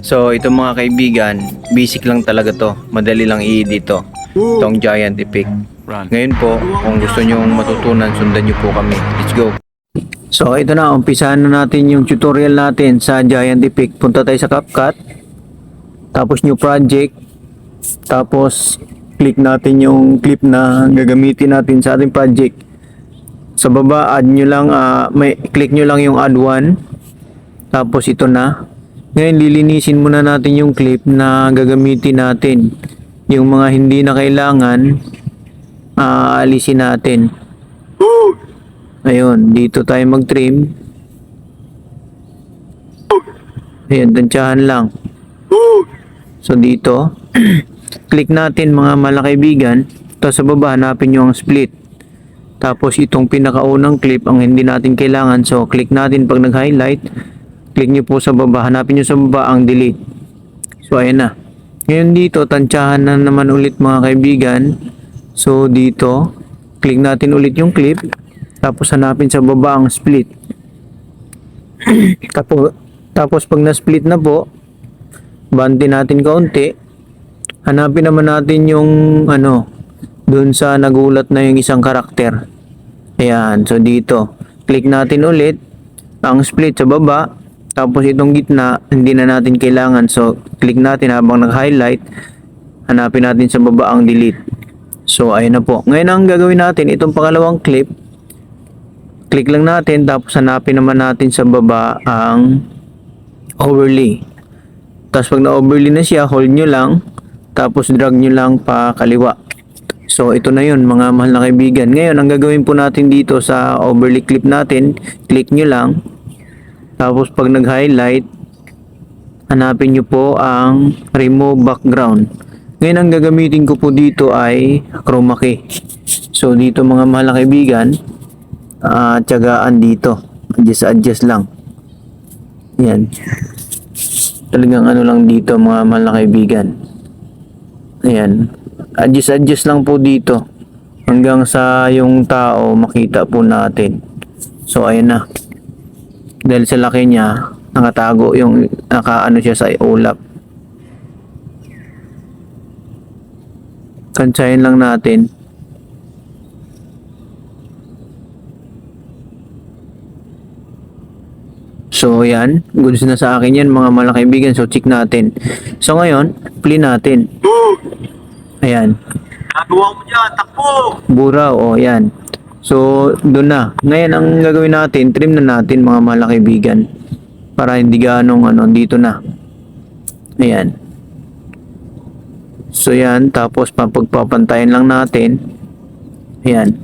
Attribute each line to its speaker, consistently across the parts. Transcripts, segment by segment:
Speaker 1: So ito mga kaibigan, basic lang talaga to. Madali lang i-edit to. Itong Giant Epic. Ngayon po, kung gusto nyo matutunan, sundan nyo po kami. Let's go! So ito na, umpisahan na natin yung tutorial natin sa Giant Epic. Punta tayo sa CapCut. Tapos new project. Tapos click natin yung clip na gagamitin natin sa ating project. Sa baba, add nyo lang, click nyo lang yung add one. Tapos ito na. Ngayon, lilinisin muna natin yung clip na gagamitin natin. Yung mga hindi na kailangan, alisin natin. Ayun, dito tayo mag-trim. Ayan, tansyahan lang. So dito, click natin mga malakaibigan. Tapos sa baba, hanapin nyo ang split. Tapos itong pinakaunang clip ang hindi natin kailangan. So click natin pag nag-highlight. Click nyo po sa baba. Hanapin nyo sa baba ang delete. So ayan na. Ngayon dito, tansyahan na naman ulit mga kaibigan. So dito, click natin ulit yung clip. Tapos hanapin sa baba ang split. tapos pag na-split na po, bante natin kaunti. Hanapin naman natin yung dun sa nagulat na yung isang karakter. Ayan, so dito, click natin ulit ang split sa baba. Tapos itong gitna, hindi na natin kailangan. So, click natin habang nag-highlight. Hanapin natin sa baba ang delete. So, ayun na po. Ngayon ang gagawin natin, itong pangalawang clip. Click lang natin. Tapos hanapin naman natin sa baba ang overlay. Tapos pag na-overlay na siya, hold nyo lang. Tapos drag nyo lang pa kaliwa. So, ito na yun mga mahal na kaibigan. Ngayon, ang gagawin po natin dito sa overlay clip natin, click nyo lang. Tapos pag nag-highlight, hanapin nyo po ang remove background. Ngayon ang gagamitin ko po dito ay chroma key. So dito mga mahal na kaibigan, tiyagaan dito. Adjust lang. Yan. Talagang lang dito mga mahal na kaibigan. Ayan. Adjust lang po dito. Hanggang sa yung tao makita po natin. So ayan na. Dahil sa laki niya, nakatago yung siya sa ulap. Kantsahin lang natin. So yan, goods na sa akin yan mga malakaibigan. So check natin. So ngayon, play natin. Ayan.
Speaker 2: Nagawa mo dyan, takbo!
Speaker 1: Buraw, yan. So, doon na. Ngayon, ang gagawin natin, trim na natin mga malakaibigan. Para hindi ganong dito na. Ayan. So, yan. Tapos, pagpapantayin lang natin. Ayan.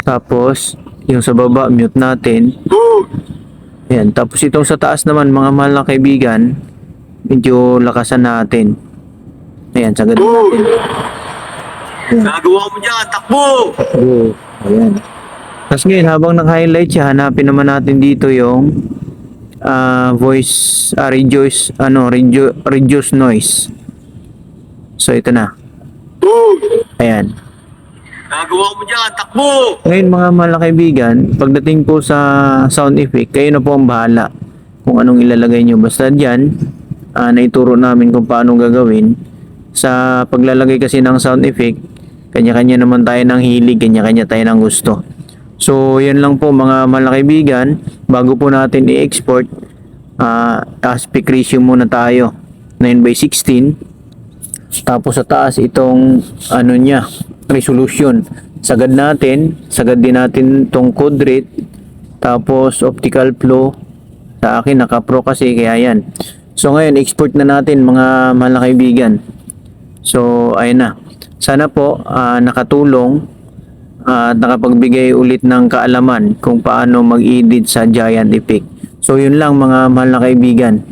Speaker 1: Tapos, yung sa baba, mute natin. Ayan. Tapos, itong sa taas naman, mga mahal na kaibigan, medyo lakasan natin. Ayan, sagad natin.
Speaker 2: Nagawa mo dyan, takbo!
Speaker 1: Ayan. Tapos ngayon, habang nag-highlight siya, hanapin naman natin dito yung voice, reduce noise. So, ito na. Ayan.
Speaker 2: Nagawa mo dyan, takbo!
Speaker 1: Ngayon, mga mahal na kaibigan, pagdating po sa sound effect, kayo na po ang bahala kung anong ilalagay nyo. Basta dyan, naituro namin kung paano gagawin. Sa paglalagay kasi ng sound effect, kanya-kanya naman tayo ng hilig, kanya-kanya tayo ng gusto. So, yan lang po mga mahal na kaibigan. Bago po natin i-export, aspect ratio muna tayo. 9:16. Tapos sa taas, itong resolution. Sagad din natin itong code rate. Tapos optical flow. Sa akin, naka-pro kasi, kaya yan. So, ngayon, export na natin mga mahal na kaibigan. So, ayun na. Sana po nakatulong at nakapagbigay ulit ng kaalaman kung paano mag-edit sa Giant Epic. So, yun lang mga mahal na kaibigan.